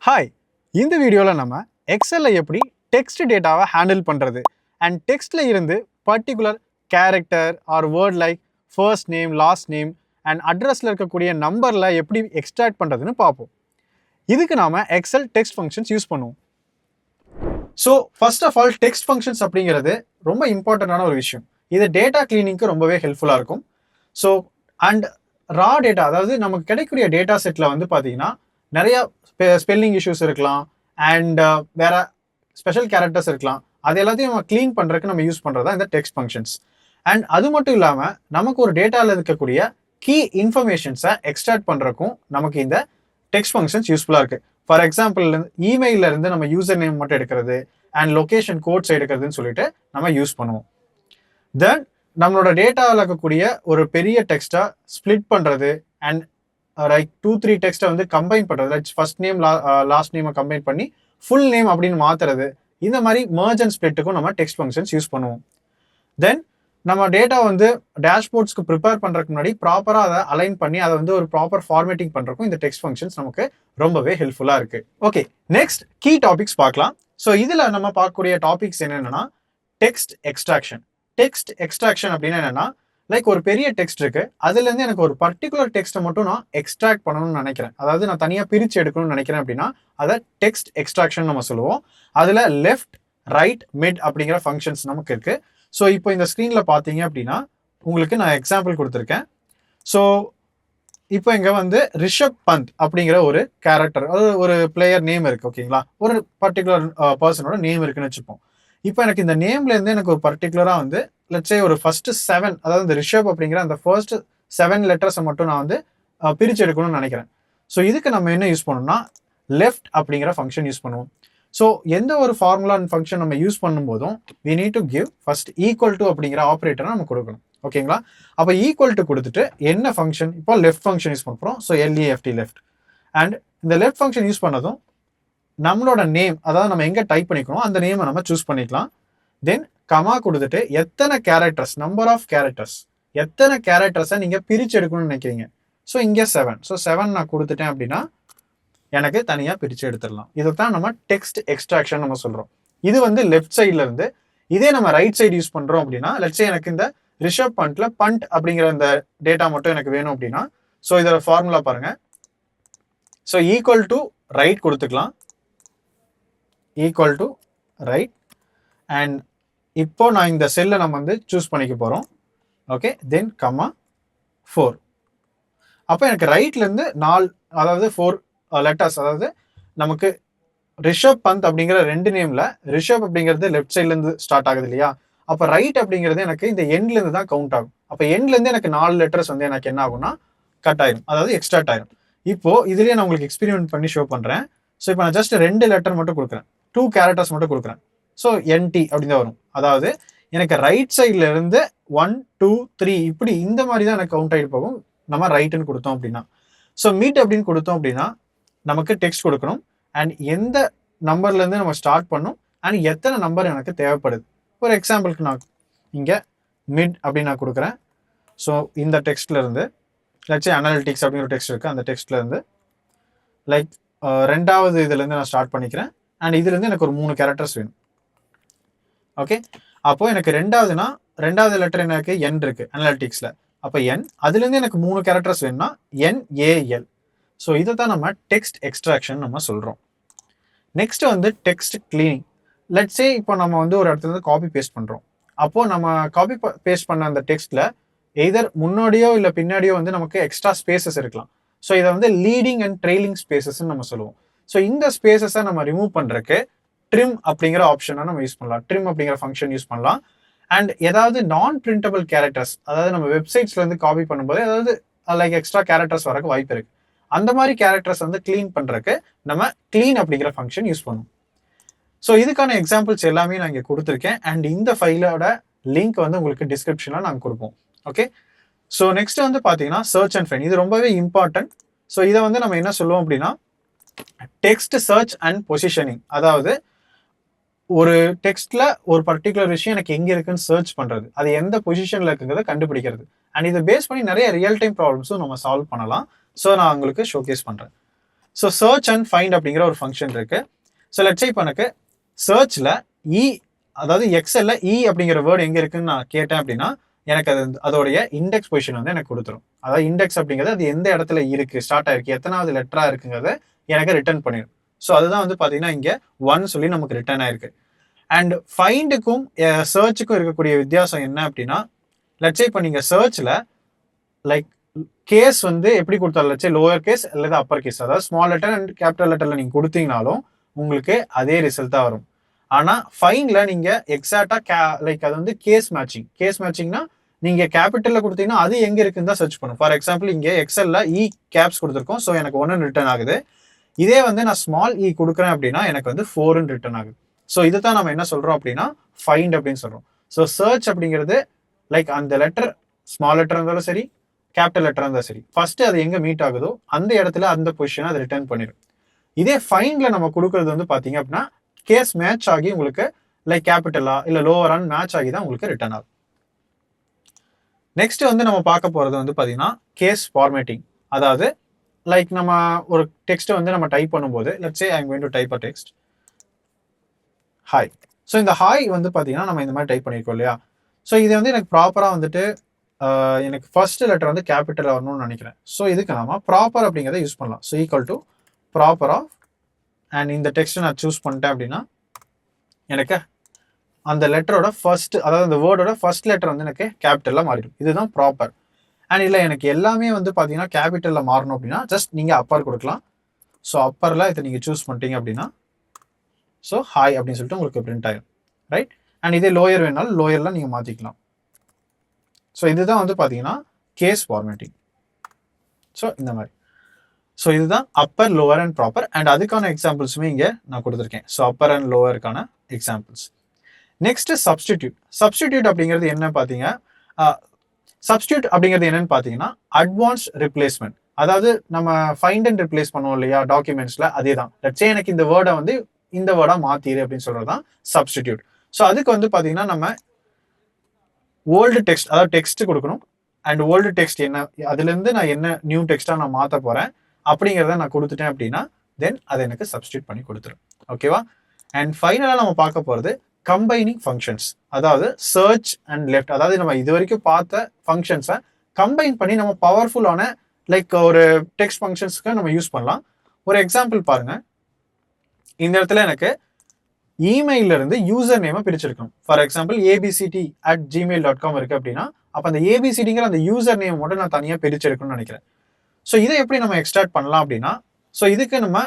Hi, இந்த வீடியோவில் நம்ம எக்ஸலில் எப்படி டெக்ஸ்ட் டேட்டாவை ஹேண்டில் பண்ணுறது அண்ட் டெக்ஸ்ட்டில் இருந்து particular character or word like first name, last name and அட்ரஸில் இருக்கக்கூடிய நம்பரில் எப்படி எக்ஸ்ட்ராக்ட் பண்ணுறதுன்னு பார்ப்போம். இதுக்கு நாம் எக்ஸல் டெக்ஸ்ட் ஃபங்க்ஷன்ஸ் யூஸ் பண்ணுவோம். So first of all text functions அப்படிங்கிறது ரொம்ப இம்பார்ட்டண்ட்டான ஒரு விஷயம். இது டேட்டா கிளீனிங்க்கு ரொம்பவே ஹெல்ப்ஃபுல்லாக இருக்கும். ஸோ அண்ட் ரா டேட்டா, அதாவது நமக்கு கிடைக்கக்கூடிய டேட்டா செட்டில் வந்து பார்த்தீங்கன்னா நிறைய ஸ்பெல்லிங் இஷ்யூஸ் இருக்கலாம் அண்ட் வேற ஸ்பெஷல் கேரக்டர்ஸ் இருக்கலாம். அது எல்லாத்தையும் நம்ம க்ளீன் பண்ணுறதுக்கு நம்ம யூஸ் பண்ணுறது தான் இந்த டெக்ஸ்ட் ஃபங்க்ஷன்ஸ். அண்ட் அது மட்டும் இல்லாமல் நமக்கு ஒரு டேட்டாவில் இருக்கக்கூடிய கீ இன்ஃபர்மேஷன்ஸை எக்ஸ்ட்ராக்ட் பண்ணுறக்கும் நமக்கு இந்த டெக்ஸ்ட் ஃபங்க்ஷன்ஸ் யூஸ்ஃபுல்லாக இருக்குது. ஃபார் எக்ஸாம்பிள், இமெயிலில் இருந்து நம்ம யூசர் நேம் மட்டும் எடுக்கிறது அண்ட் லொக்கேஷன் கோட்ஸ் எடுக்கிறதுன்னு சொல்லிட்டு நம்ம யூஸ் பண்ணுவோம். தென் நம்மளோட டேட்டாவில் இருக்கக்கூடிய ஒரு பெரிய டெக்ஸ்ட்டை ஸ்ப்ளிட் பண்ணுறது அண்ட் லைக் 2-3 டெக்ஸ்ட்டை வந்து கம்பைன் பண்ணுறது, லைக் ஃபர்ஸ்ட் நேம் லாஸ்ட் நேமை கம்பைன் பண்ணி ஃபுல் நேம் அப்படின்னு மாற்றுறது, இந்த மாதிரி மர்ஜ் அண்ட் ஸ்ப்ளிட்டுக்கும் நம்ம டெக்ஸ்ட் ஃபங்க்ஷன்ஸ் யூஸ் பண்ணுவோம். தென் நம்ம டேட்டா வந்து டேஷ்போர்ட்ஸ்க்கு ப்ரிப்பேர் பண்ணுறதுக்கு முன்னாடி ப்ராப்பராக அதை அலைன் பண்ணி அதை வந்து ஒரு ப்ராப்பர் ஃபார்மேட்டிங் பண்ணுறக்கும் இந்த டெக்ஸ்ட் ஃபங்க்ஷன்ஸ் நமக்கு ரொம்பவே ஹெல்ப்ஃபுல்லாக இருக்குது. ஓகே, நெக்ஸ்ட் கீ டாபிக்ஸ் பார்க்கலாம். ஸோ இதில் நம்ம பார்க்கக்கூடிய டாபிக்ஸ் என்னென்னா டெக்ஸ்ட் எக்ஸ்ட்ராக்ஷன். டெக்ஸ்ட் எக்ஸ்ட்ராக்ஷன் அப்படின்னா என்னென்னா, லைக் ஒரு பெரிய டெக்ஸ்ட் இருக்கு, அதுலேருந்து எனக்கு ஒரு பர்டிகுலர் டெக்ஸ்ட்டை மட்டும் நான் எக்ஸ்ட்ராக்ட் பண்ணணும்னு நினைக்கிறேன், அதாவது நான் தனியாக பிரித்து எடுக்கணும்னு நினைக்கிறேன் அப்படின்னா அதை டெக்ஸ்ட் எக்ஸ்ட்ராக்ஷன் நம்ம சொல்லுவோம். அதில் லெஃப்ட், ரைட், மிட் அப்படிங்கிற ஃபங்க்ஷன்ஸ் நமக்கு இருக்கு. ஸோ இப்போ இந்த ஸ்க்ரீனில் பார்த்தீங்க அப்படின்னா உங்களுக்கு நான் எக்ஸாம்பிள் கொடுத்துருக்கேன். ஸோ இப்போ இங்கே வந்து ரிஷப் பந்த் அப்படிங்கிற ஒரு கேரக்டர், அதாவது ஒரு பிளேயர் நேம் இருக்கு, ஓகேங்களா, ஒரு பர்டிகுலர் பர்சனோட நேம் இருக்குன்னு வச்சுப்போம். இப்போ எனக்கு இந்த நேம்லேருந்து எனக்கு ஒரு பர்டிகுலராக வந்து லெட்ஸே ஒரு ஃபர்ஸ்ட் 7, அதாவது இந்த ரிஷப் அப்படிங்கிற அந்த ஃபர்ஸ்ட் 7 லெட்டர்ஸை மட்டும் நான் வந்து பிரித்து எடுக்கணும்னு நினைக்கிறேன். ஸோ இதுக்கு நம்ம என்ன யூஸ் பண்ணணும்னா லெஃப்ட் அப்படிங்கிற ஃபங்க்ஷன் யூஸ் பண்ணுவோம். ஸோ எந்த ஒரு ஃபார்முலா அண்ட் ஃபங்க்ஷன் நம்ம யூஸ் பண்ணும்போதும் we need to give first equal to அப்படிங்கிற ஆப்ரேட்டரை நம்ம கொடுக்கணும், ஓகேங்களா. அப்போ ஈக்குவல் டு கொடுத்துட்டு என்ன ஃபங்க்ஷன், இப்போ லெஃப்ட் ஃபங்க்ஷன் யூஸ் பண்ணுறோம். So LEFT left. அண்ட் இந்த லெஃப்ட் ஃபங்க்ஷன் யூஸ் பண்ணதும் நம்மளோட நேம், அதாவது நம்ம எங்கே டைப் பண்ணிக்கணும் அந்த நேமை நம்ம சூஸ் பண்ணிக்கலாம். தென் கமா கொடுத்துட்டு எத்தனை கேரக்டர்ஸ், நம்பர் ஆஃப் கேரக்டர்ஸ், எத்தனை கேரக்டர்ஸை நீங்கள் பிரித்து எடுக்கணும்னு நினைக்கிறீங்க. ஸோ இங்கே 7. ஸோ 7 நான் கொடுத்துட்டேன் அப்படின்னா எனக்கு தனியாக பிரித்து எடுத்துடலாம். இதைத்தான் நம்ம டெக்ஸ்ட் எக்ஸ்ட்ராக்ஷன் நம்ம சொல்கிறோம். இது வந்து லெஃப்ட் சைடில் இருந்து. இதே நம்ம ரைட் சைடு யூஸ் பண்ணுறோம் அப்படின்னா, லெட்ஸே எனக்கு இந்த ரிஷப் பண்ட்ல பண்ட் அப்படிங்கிற இந்த டேட்டா மட்டும் எனக்கு வேணும் அப்படின்னா, ஸோ இதோட ஃபார்முலா பாருங்க. ஸோ ஈக்குவல் டு ரைட் கொடுத்துக்கலாம், ஈக்குவல் டு ரைட். அண்ட் இப்போ நான் இந்த செல்லை நம்ம வந்து சூஸ் பண்ணிக்க போகிறோம். ஓகே, தென் கம்மா 4. அப்போ எனக்கு ரைட்லேருந்து 4, அதாவது 4 லெட்டர்ஸ், அதாவது நமக்கு ரிஷப் பந்த் அப்படிங்கிற 2 நேமில் ரிஷப் அப்படிங்கிறது லெஃப்ட் சைட்லேருந்து ஸ்டார்ட் ஆகுது இல்லையா. அப்போ ரைட் அப்படிங்கிறது எனக்கு இந்த எண்ட்லேருந்து தான் கவுண்ட் ஆகும். அப்போ எண்ட்லேருந்து எனக்கு 4 லெட்டர்ஸ் வந்து எனக்கு என்ன ஆகும்னா கட் ஆயிரும், அதாவது எக்ஸ்ட்ராக்ட் ஆயிரும். இப்போ இதுலேயே நான் உங்களுக்கு எக்ஸ்பெரிமெண்ட் பண்ணி ஷோ பண்ணுறேன். ஸோ இப்போ நான் ஜஸ்ட் 2 லெட்டர் மட்டும் கொடுக்குறேன், 2 கேரக்டர்ஸ் மட்டும் கொடுக்குறேன். ஸோ NT அப்படின்னு தான் வரும். அதாவது எனக்கு ரைட் சைடில் இருந்து 1, 2, 3 இப்படி இந்த மாதிரி தான் எனக்கு கவுண்ட் ஆகிட்டு போகும் நம்ம ரைட்டுன்னு கொடுத்தோம் அப்படின்னா. ஸோ மீட் அப்படின்னு கொடுத்தோம் அப்படின்னா நமக்கு டெக்ஸ்ட் கொடுக்கணும் அண்ட் எந்த நம்பர்லேருந்து நம்ம ஸ்டார்ட் பண்ணணும் அண்ட் எத்தனை நம்பர் எனக்கு தேவைப்படுது. ஒரு எக்ஸாம்பிளுக்கு நான் இங்கே மிட் அப்படின்னு நான் கொடுக்குறேன். ஸோ இந்த டெக்ஸ்ட்லேருந்து லட்சே அனாலிட்டிக்ஸ் அப்படின்னு ஒரு டெக்ஸ்ட் இருக்குது, அந்த டெக்ஸ்ட்லேருந்து லைக் 2வது இதுலேருந்து நான் ஸ்டார்ட் பண்ணிக்கிறேன். அண்ட் இதுலேருந்து எனக்கு ஒரு 3 கேரக்டர்ஸ் வேணும். ஓகே, அப்போ எனக்கு 2வது லெட்டர் எனக்கு N இருக்கு அனாலிட்டிக்ஸில். அப்போ N, அதுலேருந்து எனக்கு 3 கேரக்டர்ஸ் வேணும்னா NAL. ஸோ இதை தான் நம்ம டெக்ஸ்ட் எக்ஸ்ட்ராக்ஷன் நம்ம சொல்கிறோம். நெக்ஸ்ட் வந்து டெக்ஸ்ட் கிளீனிங். லெட்ஸே இப்போ நம்ம வந்து ஒரு இடத்துல இருந்து காப்பி பேஸ்ட் பண்ணுறோம். அப்போது நம்ம காப்பி பேஸ்ட் பண்ண அந்த டெக்ஸ்ட்டில் எய்தர் முன்னாடியோ இல்லை பின்னாடியோ வந்து நமக்கு எக்ஸ்ட்ரா ஸ்பேசஸ் இருக்கலாம். ஸோ இதை வந்து லீடிங் அண்ட் ட்ரெயிலிங் ஸ்பேசஸ்ன்னு நம்ம சொல்லுவோம். ஸோ இந்த ஸ்பேசஸை நம்ம ரிமூவ் பண்ணுறதுக்கு ட்ரிம் அப்படிங்கிற ஆப்ஷனை நம்ம யூஸ் பண்ணலாம், ட்ரிம் அப்படிங்கிற ஃபங்க்ஷன் யூஸ் பண்ணலாம். அண்ட் ஏதாவது நான் பிரிண்டபிள் கேரக்டர்ஸ், அதாவது நம்ம வெப்சைட்ஸ்லேருந்து காப்பி பண்ணும்போது ஏதாவது லைக் எக்ஸ்ட்ரா கேரக்டர்ஸ் வரக்கு வாய்ப்பு இருக்குது. அந்த மாதிரி கேரக்டர்ஸ் வந்து க்ளீன் பண்ணுறதுக்கு நம்ம க்ளீன் அப்படிங்கிற ஃபங்க்ஷன் யூஸ் பண்ணுவோம். ஸோ இதுக்கான எக்ஸாம்பிள்ஸ் எல்லாமே நான் இங்கே கொடுத்துருக்கேன். அண்ட் இந்த ஃபைலோட லிங்க் வந்து உங்களுக்கு டிஸ்கிரிப்ஷனில் நாங்கள் கொடுப்போம். ஓகே, ஸோ நெக்ஸ்ட் வந்து பார்த்தீங்கன்னா சர்ச் அண்ட் ஃபைண்ட். இது ரொம்பவே இம்பார்ட்டன்ட். ஸோ இதை வந்து நம்ம என்ன சொல்லுவோம் அப்படின்னா டெக்ஸ்ட் சர்ச் அண்ட் பொசிஷனிங். அதாவது ஒரு டெக்ஸ்ட்ல ஒரு பர்டிகுலர் விஷயம் எனக்கு எங்க இருக்குன்னு சர்ச் பண்றது, அது எந்த பொசிஷன்ல இருக்குங்கிறத கண்டுபிடிக்கிறது. அண்ட் இதை பேஸ் பண்ணி நிறைய ரியல் டைம் ப்ராப்ளம்ஸும் நம்ம சால்வ் பண்ணலாம். ஸோ நான் உங்களுக்கு ஷோகேஸ் பண்றேன். ஸோ சர்ச் அண்ட் ஃபைண்ட் அப்படிங்கிற ஒரு ஃபங்க்ஷன் இருக்கு. ஸோ லெட்ஸ் சே இப்போ எனக்கு சர்ச்சில் இ, அதாவது எக்ஸல்ல இ அப்படிங்கிற வேர்டு எங்கே இருக்குன்னு நான் கேட்டேன் அப்படின்னா எனக்கு அதோடைய இண்டெக்ஸ் பொசிஷன் வந்து எனக்கு கொடுத்துரும். அதாவது இண்டெக்ஸ் அப்படிங்கிறது அது எந்த இடத்துல இருக்கு, ஸ்டார்ட் ஆயிருக்கு, எத்தனாவது லெட்டரா இருக்குங்கிறத எனக்கு ரிட்டர்ன் பண்ணிடும். ஸோ அதுதான் வந்து பார்த்தீங்கன்னா இங்கே 1 சொல்லி நமக்கு ரிட்டர்ன் ஆயிருக்கு. அண்ட் ஃபைண்டுக்கும் சர்ச்சுக்கும் இருக்கக்கூடிய வித்தியாசம் என்ன அப்படின்னா, லெட்ஸ் சே இப்போ நீங்கள் சர்ச்சில் லைக் கேஸ் வந்து எப்படி கொடுத்தாலும் லெட்ஸ் சே லோவர் கேஸ் அல்லது அப்பர் கேஸ், அதாவது ஸ்மால் லெட்டர் அண்ட் கேபிட்டல் லெட்டர்ல நீங்கள் கொடுத்தீங்கனாலும் உங்களுக்கு அதே ரிசல்ட் தான் வரும். ஆனால் ஃபைன்ல நீங்கள் எக்ஸாக்டா லைக் அது வந்து கேஸ் மேட்சிங். கேஸ் மேட்சிங்னா நீங்கள் கேபிட்டலில் கொடுத்தீங்கன்னா அது எங்கே இருக்குன்னு தான் சர்ச் பண்ணும். ஃபார் எக்ஸாம்பிள் இங்கே எக்ஸல்ல இ கேப்ஸ் கொடுத்துருக்கோம், ஸோ எனக்கு 1 ரிட்டர்ன் ஆகுது. இதே வந்து நான் ஸ்மால் இ கொடுக்குறேன் அப்படின்னா எனக்கு வந்து 4 ரிட்டர்ன் ஆகுது. ஸோ இதை தான் நம்ம என்ன சொல்றோம் அப்படின்னா ஃபைண்ட் அப்படின்னு சொல்றோம். ஸோ சர்ச் அப்படிங்கிறது லைக் அந்த லெட்டர் ஸ்மால் லெட்டர் இருந்தாலும் சரி, கேபிட்டல் லெட்டர் இருந்தாலும் சரி, ஃபர்ஸ்ட் அது எங்க மீட் ஆகுதோ அந்த இடத்துல அந்த பொசிஷனை அது ரிட்டர்ன் பண்ணிடும். இதே ஃபைன்ல நம்ம கொடுக்கறது வந்து பாத்தீங்க அப்படின்னா கேஸ் மேட்ச் ஆகி உங்களுக்கு லைக் கேபிட்டலா இல்ல லோவரான்னு மேட்ச் ஆகி தான் உங்களுக்கு ரிட்டர்ன் ஆகும். நெக்ஸ்ட் வந்து நம்ம பார்க்க போறது வந்து பாத்தீங்கன்னா கேஸ் ஃபார்மேட்டிங். அதாவது லைக் நம்ம ஒரு டெக்ஸ்ட்டை வந்து நம்ம டைப் பண்ணும்போது let's say I am going to type a text hi. So இந்த ஹாய் வந்து பாத்தீங்கன்னா நம்ம இந்த மாதிரி டைப் பண்ணியிருக்கோம் இல்லையா. ஸோ இது வந்து எனக்கு ப்ராப்பரா வந்துட்டு எனக்கு ஃபர்ஸ்ட் லெட்டர் வந்து கேபிட்டல் வரணும்னு நினைக்கிறேன். ஸோ இதுக்கு நாம ப்ராப்பர் அப்படிங்கிறத யூஸ் பண்ணலாம். So equal to proper of and இந்த டெக்ஸ்ட் நான் சூஸ் பண்ணிட்டேன் அப்படின்னா எனக்கு அந்த லெட்டரோட ஃபர்ஸ்ட், அதாவது அந்த வேர்டோட ஃபர்ஸ்ட் லெட்டர் வந்து எனக்கு கேபிட்டல்ல மாறிடும். இதுதான் ப்ராப்பர். அண்ட் இல்லை எனக்கு எல்லாமே வந்து பார்த்தீங்கன்னா கேபிட்டல்ல மாறணும் அப்படின்னா ஜஸ்ட் நீங்க அப்பர் கொடுக்கலாம். ஸோ அப்பர்ல இதை நீங்க சூஸ் பண்ணிட்டீங்க அப்படின்னா ஸோ ஹாய் அப்படின்னு சொல்லிட்டு உங்களுக்கு பிரிண்ட் ஆயிடும், ரைட். அண்ட் இதே லோயர் வேணாலும் லோயர்ல நீங்க மாத்திக்கலாம். ஸோ இதுதான் வந்து பார்த்தீங்கன்னா கேஸ் ஃபார்மேட்டிங். ஸோ இந்த மாதிரி. ஸோ இதுதான் upper, lower and proper. And அதுக்கான எக்ஸாம்பிள்ஸுமே இங்கே நான் கொடுத்துருக்கேன். ஸோ அப்பர் அண்ட் லோவருக்கான எக்ஸாம்பிள்ஸ். Next substitute. சப்ஸ்டிடியூட் அப்படிங்கிறது என்ன பார்த்தீங்க, சப்ஸ்டிடியூட் அப்படிங்கிறது என்னன்னு பார்த்தீங்கன்னா அட்வான்ஸ்ட் ரிப்ளேஸ்மெண்ட். அதாவது நம்ம ஃபைண்ட் அண்ட் ரிப்ளேஸ் பண்ணுவோம் இல்லையா டாக்குமெண்ட்ஸ்ல, அதே தான். லெட்ஸ் எனக்கு இந்த வேர்டை வந்து இந்த வேர்டா மாத்திரு அப்படின்னு சொல்றது தான் சப்ஸ்டிடியூட். ஸோ அதுக்கு வந்து பார்த்தீங்கன்னா நம்ம ஓல்டு டெக்ஸ்ட், அதாவது டெக்ஸ்ட் கொடுக்கணும். அண்ட் ஓல்டு டெக்ஸ்ட் என்ன, அதுலேருந்து நான் என்ன நியூ டெக்ஸ்ட்டாக நான் மாற்ற போகிறேன் அப்படிங்கிறத நான் கொடுத்துட்டேன் அப்படின்னா தென் அதை எனக்கு சப்ஸ்டியூட் பண்ணி கொடுத்துரும். ஓகேவா. அண்ட் ஃபைனலாக நம்ம பார்க்க போகிறது கம்பைனிங் ஃபங்க்ஷன்ஸ். அதாவது சர்ச் அண்ட் லெஃப்ட், அதாவது நம்ம இது வரைக்கும் பார்த்த ஃபங்க்ஷன்ஸை கம்பைன் பண்ணி நம்ம பவர்ஃபுல்லான லைக் ஒரு டெக்ஸ்ட் ஃபங்க்ஷன்ஸ்க்கு நம்ம யூஸ் பண்ணலாம். ஒரு எக்ஸாம்பிள் பாருங்க. இந்த இடத்துல எனக்கு இமெயில இருந்து யூசர் நேமை பிரிச்சிருக்கணும். ஃபார் எக்ஸாம்பிள் abct@gmail.com இருக்கு அப்படின்னா அப்ப அந்த ஏபிசிடிங்கிற அந்த யூசர் நேம் மட்டும் நான் தனியாக பிரிச்சிருக்கணும்னு நினைக்கிறேன். ஸோ இதை எப்படி நம்ம எக்ஸ்ட்ராக்ட் பண்ணலாம் அப்படின்னா, ஸோ இதுக்கு நம்ம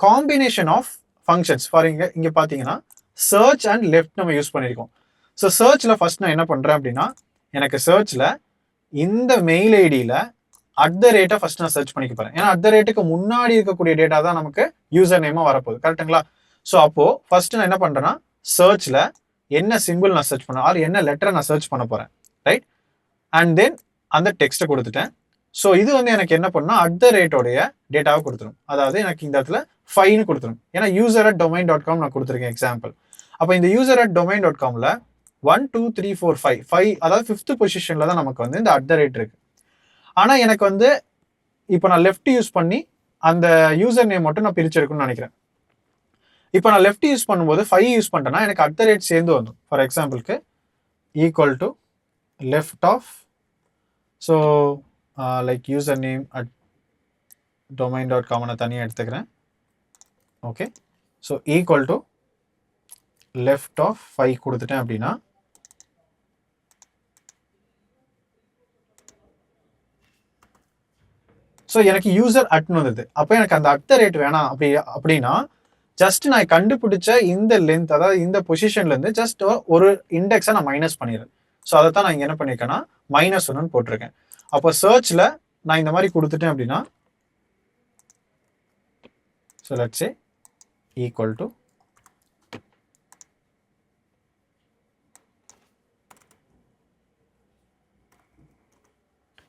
காம்பினேஷன் ஆஃப் ஃபங்க்ஷன்ஸ் ஃபார் இங்க பார்த்தீங்கன்னா சர்ச் அண்ட் லெஃப்ட் நம்ம யூஸ் பண்ணியிருக்கோம். ஸோ சர்ச்சில் ஃபர்ஸ்ட் நான் என்ன பண்ணுறேன் அப்படின்னா எனக்கு சர்ச்சில் இந்த மெயில் ஐடியில் @ ஃபர்ஸ்ட் நான் சர்ச் பண்ணிக்க போகிறேன். ஏன்னா @ முன்னாடி இருக்கக்கூடிய டேட்டா தான் நமக்கு யூசர் நேமாக வரப்போகுது, கரெக்டுங்களா. ஸோ அப்போ ஃபர்ஸ்ட் நான் என்ன பண்ணுறேன்னா சர்ச்சில் என்ன சிம்பிள் நான் சர்ச் பண்ண என்ன லெட்டரை நான் சர்ச் பண்ண போகிறேன், ரைட். அண்ட் தென் அந்த டெக்ஸ்ட்டை கொடுத்துட்டேன். ஸோ இது வந்து எனக்கு என்ன பண்ணா @ டேட்டாவை கொடுத்துரும். அதாவது எனக்கு இந்த இடத்துல 5ன்னு கொடுத்துரும். ஏன்னா user@domain.com நான் கொடுத்துருக்கேன் எக்ஸாம்பிள். அப்போ இந்த user@domain.comல 1 2 3 4 5 அதாவது 5th பொசிஷன்ல தான் நமக்கு வந்து இந்த @ இருக்கு. ஆனால் எனக்கு வந்து இப்போ நான் லெஃப்ட் யூஸ் பண்ணி அந்த யூசர் நேம் மட்டும் நான் பிரிச்சிருக்குன்னு நினைக்கிறேன். இப்போ நான் லெஃப்ட் யூஸ் பண்ணும்போது 5 யூஸ் பண்ணிட்டேன்னா எனக்கு @ சேர்ந்து வந்துடும். ஃபார் எக்ஸாம்பிளுக்கு equal to left of, so like user name @domain.com நான் தனியாக எடுத்துக்கிறேன். Okay. So equal to left of 5 கொடுத்துட்டேன் அப்படின்னா ஸோ எனக்கு யூசர் @ன்னு வந்தது. அப்போ எனக்கு அந்த @ வேணாம் அப்படின்னா ஜஸ்ட் நான் கண்டுபிடிச்ச இந்த லென்த், அதாவது இந்த பொசிஷன்லேருந்து ஜஸ்ட் ஒரு இண்டெக்ஸை நான் மைனஸ் பண்ணிடுறேன். ஸோ அதை தான் நான் இங்கே என்ன பண்ணியிருக்கேன்னா -1 போட்டிருக்கேன். அப்போ சர்ச்சில் நான் இந்த மாதிரி கொடுத்துட்டேன் அப்படின்னா so let's say equal to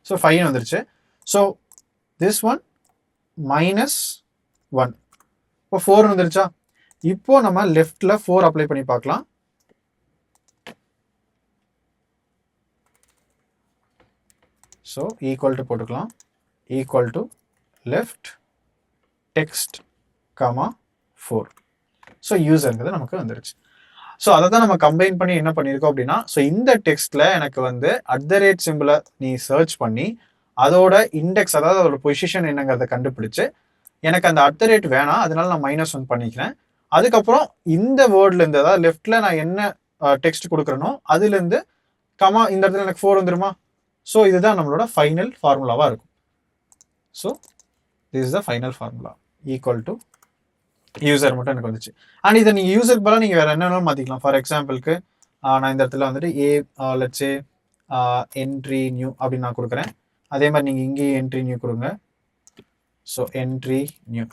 so 5 வந்துருச்சு. ஸோ திஸ் ஒன் -1, இப்போ 4 வந்துருச்சா. இப்போ நம்ம லெஃப்ட்ல 4 அப்ளை பண்ணி பார்க்கலாம். ஸோ ஈக்குவல் டு போட்டுக்கலாம். Equal to left text comma 4. So யூசருங்கிறது நமக்கு வந்துருச்சு. ஸோ அதை தான் நம்ம கம்பைன் பண்ணி என்ன பண்ணியிருக்கோம் அப்படின்னா, ஸோ இந்த டெக்ஸ்ட்டில் எனக்கு வந்து @ நீ சர்ச் பண்ணி அதோட இண்டெக்ஸ், அதாவது அதோட பொசிஷன் என்னங்கிறத கண்டுபிடிச்சு, எனக்கு அந்த @ வேணாம், அதனால நான் -1 பண்ணிக்கிறேன். அதுக்கப்புறம் இந்த வேர்ட்லேருந்து, அதாவது லெஃப்டில் நான் என்ன டெக்ஸ்ட் கொடுக்குறேனோ அதுலேருந்து கமா இந்த இடத்துல எனக்கு 4 வந்துருமா? ஸோ இதுதான் நம்மளோட ஃபைனல் ஃபார்முலாவாக இருக்கும். So this is the final formula equal to user மட்டும் எனக்கு வந்துச்சு. அண்ட் இதை நீங்கள் யூசருக்கு பதிலாக நீங்கள் வேறு என்னென்னாலும் மாற்றிக்கலாம். ஃபார் எக்ஸாம்பிளுக்கு நான் இந்த இடத்துல வந்துட்டு லெட்ஸே என்ட்ரி நியூ அப்படின்னு நான் கொடுக்குறேன். அதே மாதிரி நீங்கள் இங்கேயும் என்ட்ரி நியூ கொடுங்க. ஸோ என்ட்ரி நியூ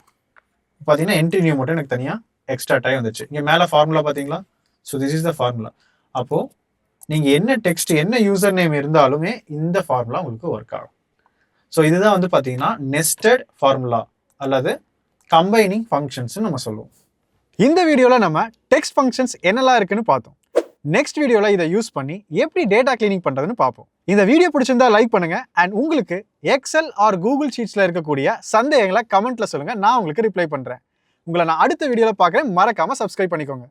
பார்த்தீங்கன்னா என்ட்ரி நியூ மட்டும் எனக்கு தனியாக எக்ஸ்ட்ரா டைம் வந்துச்சு. இங்கே மேலே ஃபார்முலா பார்த்தீங்களா? So this is the formula. அப்போது நீங்கள் என்ன டெக்ஸ்ட், என்ன யூசர் நேம் இருந்தாலுமே இந்த ஃபார்முலா உங்களுக்கு ஒர்க் ஆகும். ஸோ இதுதான் வந்து பார்த்தீங்கன்னா நெஸ்டட் ஃபார்முலா அல்லது கம்பைனிங் ஃபங்க்ஷன்ஸ் நம்ம சொல்லுவோம். இந்த வீடியோவில் நம்ம டெக்ஸ்ட் ஃபங்க்ஷன்ஸ் என்னெல்லாம் இருக்குன்னு பார்த்தோம். நெக்ஸ்ட் வீடியோவில் இதை யூஸ் பண்ணி எப்படி டேட்டா கிளீனிங் பண்ணுறதுன்னு பார்ப்போம். இந்த வீடியோ பிடிச்சிருந்தா லைக் பண்ணுங்க. அண்ட் உங்களுக்கு எக்ஸல் ஆர் கூகுள் ஷீட்ஸில் இருக்கக்கூடிய சந்தேகங்களை கமெண்ட்ல சொல்லுங்க, நான் உங்களுக்கு ரிப்ளை பண்ணுறேன். உங்களை நான் அடுத்த வீடியோவில் பார்க்குறேன். மறக்காம சப்ஸ்கிரைப் பண்ணிக்கோங்க.